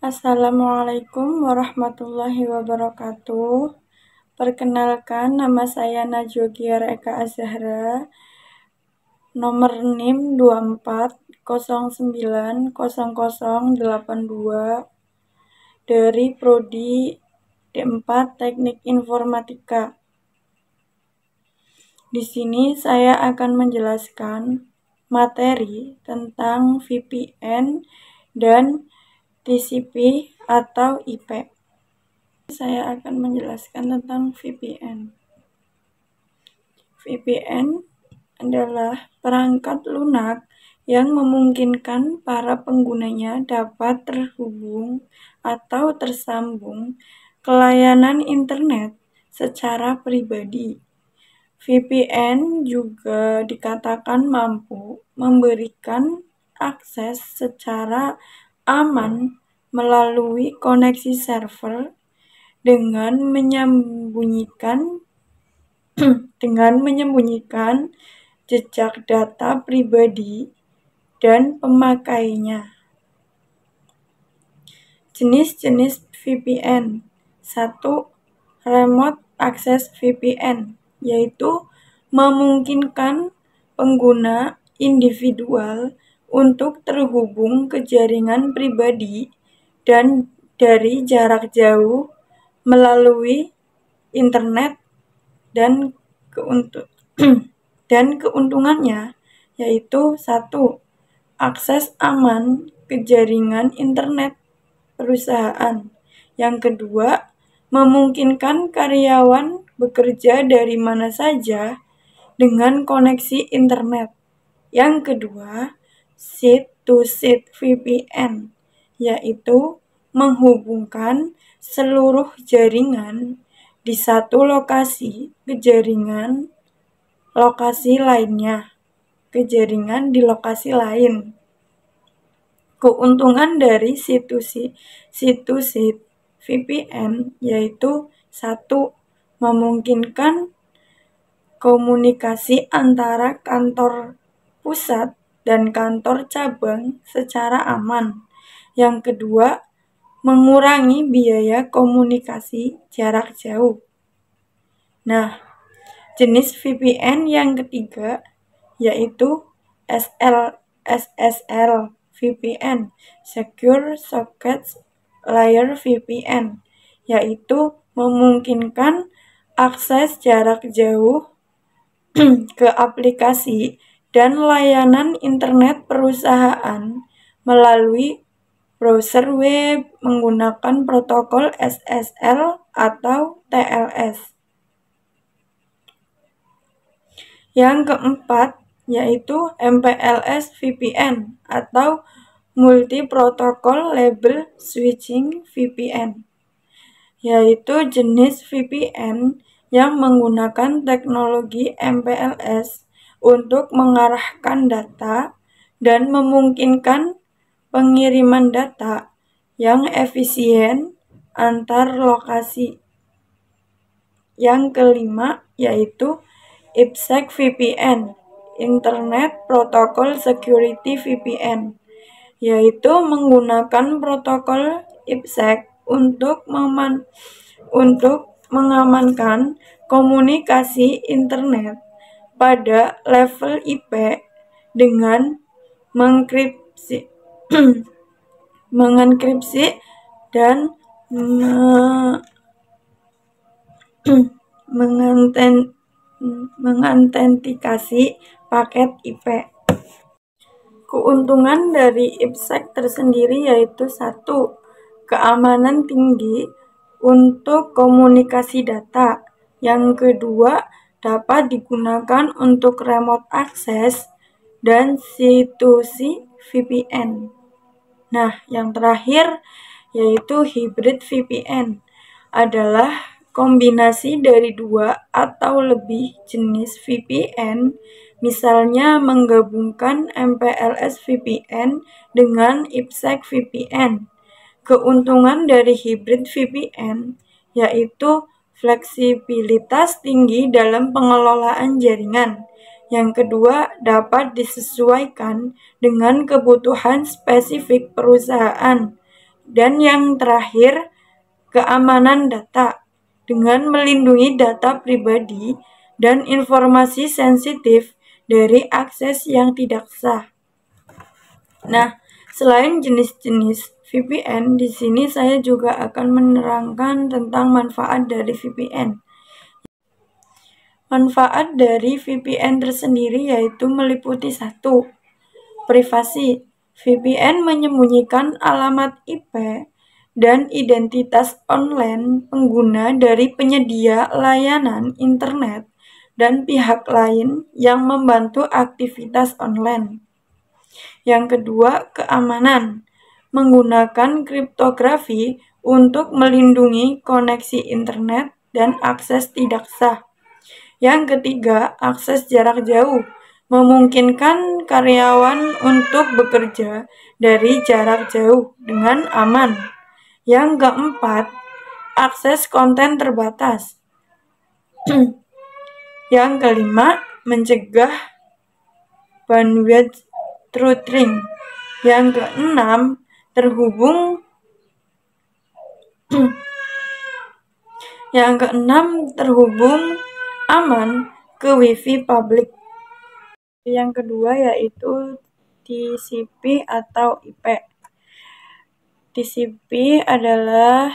Assalamualaikum warahmatullahi wabarakatuh. Perkenalkan, nama saya Najwa Giara Eka Azahra, nomor NIM 24090082 dari Prodi D4 Teknik Informatika. Di sini saya akan menjelaskan materi tentang VPN dan TCP atau IP. Saya akan menjelaskan tentang VPN. VPN adalah perangkat lunak yang memungkinkan para penggunanya dapat terhubung atau tersambung ke layanan internet secara pribadi. VPN juga dikatakan mampu memberikan akses secara aman melalui koneksi server dengan menyembunyikan jejak data pribadi dan pemakainya. Jenis-jenis VPN. 1. Remote Access VPN, yaitu memungkinkan pengguna individual untuk terhubung ke jaringan pribadi dan dari jarak jauh melalui internet, dan keuntungannya yaitu 1. Akses aman ke jaringan internet perusahaan. Yang kedua, memungkinkan karyawan bekerja dari mana saja dengan koneksi internet. Yang kedua, seat-to-seat VPN, yaitu menghubungkan seluruh jaringan di satu lokasi ke jaringan di lokasi lain. Keuntungan dari seat-to-seat VPN yaitu 1. Memungkinkan komunikasi antara kantor pusat dan kantor cabang secara aman. Yang kedua, mengurangi biaya komunikasi jarak jauh. Nah, jenis VPN yang ketiga yaitu SSL VPN, Secure Socket Layer VPN, yaitu memungkinkan akses jarak jauh ke aplikasi dan layanan internet perusahaan melalui browser web menggunakan protokol SSL atau TLS. Yang keempat yaitu MPLS VPN atau Multi Protocol Label Switching VPN, yaitu jenis VPN yang menggunakan teknologi MPLS untuk mengarahkan data dan memungkinkan pengiriman data yang efisien antar lokasi. Yang kelima yaitu IPsec VPN, Internet Protocol Security VPN, yaitu menggunakan protokol IPsec untuk mengamankan komunikasi internet pada level IP dengan mengenkripsi dan mengantentikasi paket IP. Keuntungan dari IPsec tersendiri yaitu 1. Keamanan tinggi untuk komunikasi data. Yang kedua, dapat digunakan untuk remote access dan C2C VPN. Nah, yang terakhir yaitu hybrid VPN adalah kombinasi dari 2 atau lebih jenis VPN, misalnya menggabungkan MPLS VPN dengan IPsec VPN. Keuntungan dari hybrid VPN yaitu fleksibilitas tinggi dalam pengelolaan jaringan. Yang kedua, dapat disesuaikan dengan kebutuhan spesifik perusahaan. Dan yang terakhir, keamanan data dengan melindungi data pribadi dan informasi sensitif dari akses yang tidak sah. Nah, selain jenis-jenis VPN, di sini saya juga akan menerangkan tentang manfaat dari VPN. Manfaat dari VPN tersendiri yaitu meliputi 1. Privasi. VPN menyembunyikan alamat IP dan identitas online pengguna dari penyedia layanan internet dan pihak lain yang membantu aktivitas online. Yang kedua, keamanan. Menggunakan kriptografi untuk melindungi koneksi internet dan akses tidak sah. Yang ketiga, akses jarak jauh. Memungkinkan karyawan untuk bekerja dari jarak jauh dengan aman. Yang keempat, akses konten terbatas. Yang kelima, mencegah bandwidth throttling. Yang keenam, terhubung aman ke Wi-Fi publik. Yang kedua yaitu TCP atau IP. TCP adalah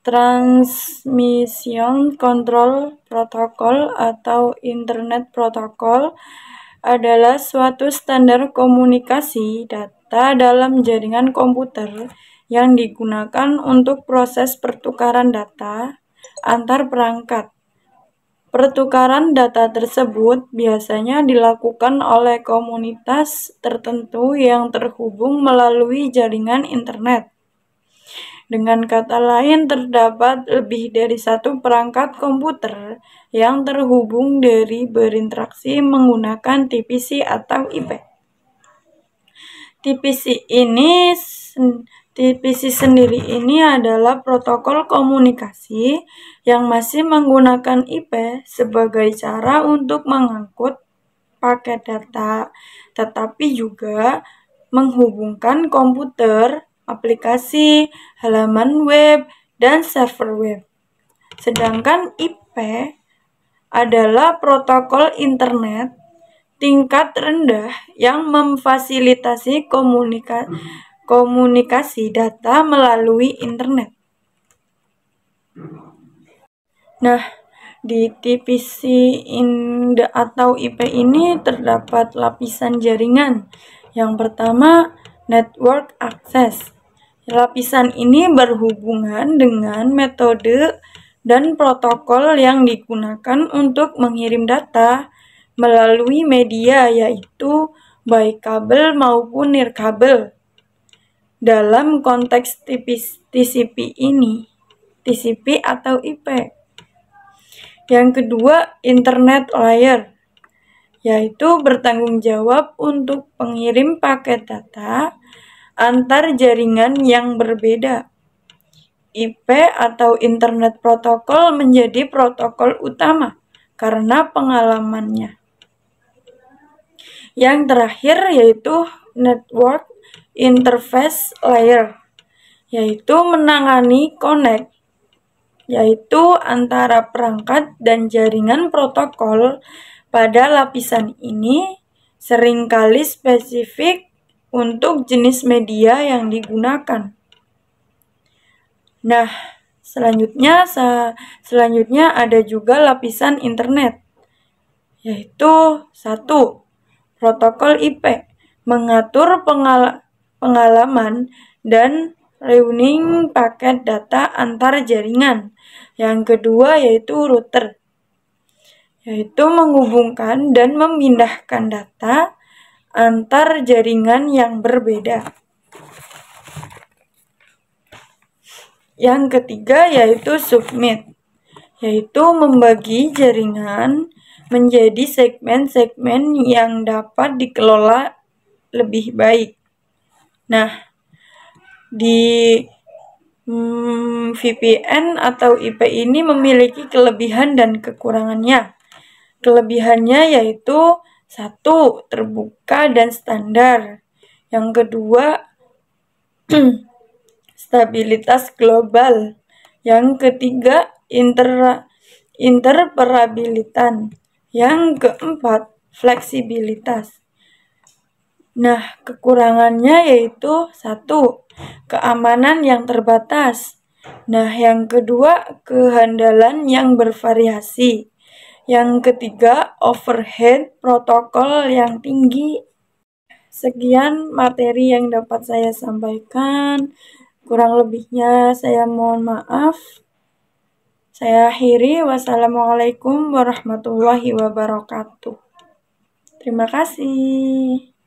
Transmission Control Protocol atau Internet Protocol adalah suatu standar komunikasi data dalam jaringan komputer yang digunakan untuk proses pertukaran data antar perangkat. Pertukaran data tersebut biasanya dilakukan oleh komunitas tertentu yang terhubung melalui jaringan internet. Dengan kata lain, terdapat lebih dari satu perangkat komputer yang terhubung dari berinteraksi menggunakan TPC atau IP. TPC sendiri ini adalah protokol komunikasi yang masih menggunakan IP sebagai cara untuk mengangkut paket data, tetapi juga menghubungkan komputer, aplikasi, halaman web, dan server web. Sedangkan IP adalah protokol internet tingkat rendah yang memfasilitasi komunikasi data melalui internet. Nah, di TPC atau IP ini terdapat lapisan jaringan. Yang pertama, network access. Lapisan ini berhubungan dengan metode dan protokol yang digunakan untuk mengirim data melalui media, yaitu baik kabel maupun nirkabel. Dalam konteks TCP ini, TCP atau IP. Yang kedua, internet layer, yaitu bertanggung jawab untuk pengirim paket data antar jaringan yang berbeda. IP atau internet protokol menjadi protokol utama karena pengalamannya. Yang terakhir yaitu network interface layer, yaitu menangani connect, yaitu antara perangkat dan jaringan protokol. Pada lapisan ini seringkali spesifik untuk jenis media yang digunakan. Nah, selanjutnya ada juga lapisan internet, yaitu 1. Protokol IP mengatur pengalaman dan routing paket data antar jaringan. Yang kedua yaitu router, yaitu menghubungkan dan memindahkan data antar jaringan yang berbeda. Yang ketiga yaitu subnet, yaitu membagi jaringan menjadi segmen-segmen yang dapat dikelola lebih baik. Nah, di VPN atau IP ini memiliki kelebihan dan kekurangannya. Kelebihannya yaitu 1. Terbuka dan standar. Yang kedua, stabilitas global. Yang ketiga, interoperabilitas. Yang keempat, fleksibilitas. Nah, kekurangannya yaitu 1. Keamanan yang terbatas. Nah, yang kedua, kehandalan yang bervariasi. Yang ketiga, overhead protokol yang tinggi. Sekian materi yang dapat saya sampaikan. Kurang lebihnya saya mohon maaf. Saya akhiri. Wassalamualaikum warahmatullahi wabarakatuh. Terima kasih.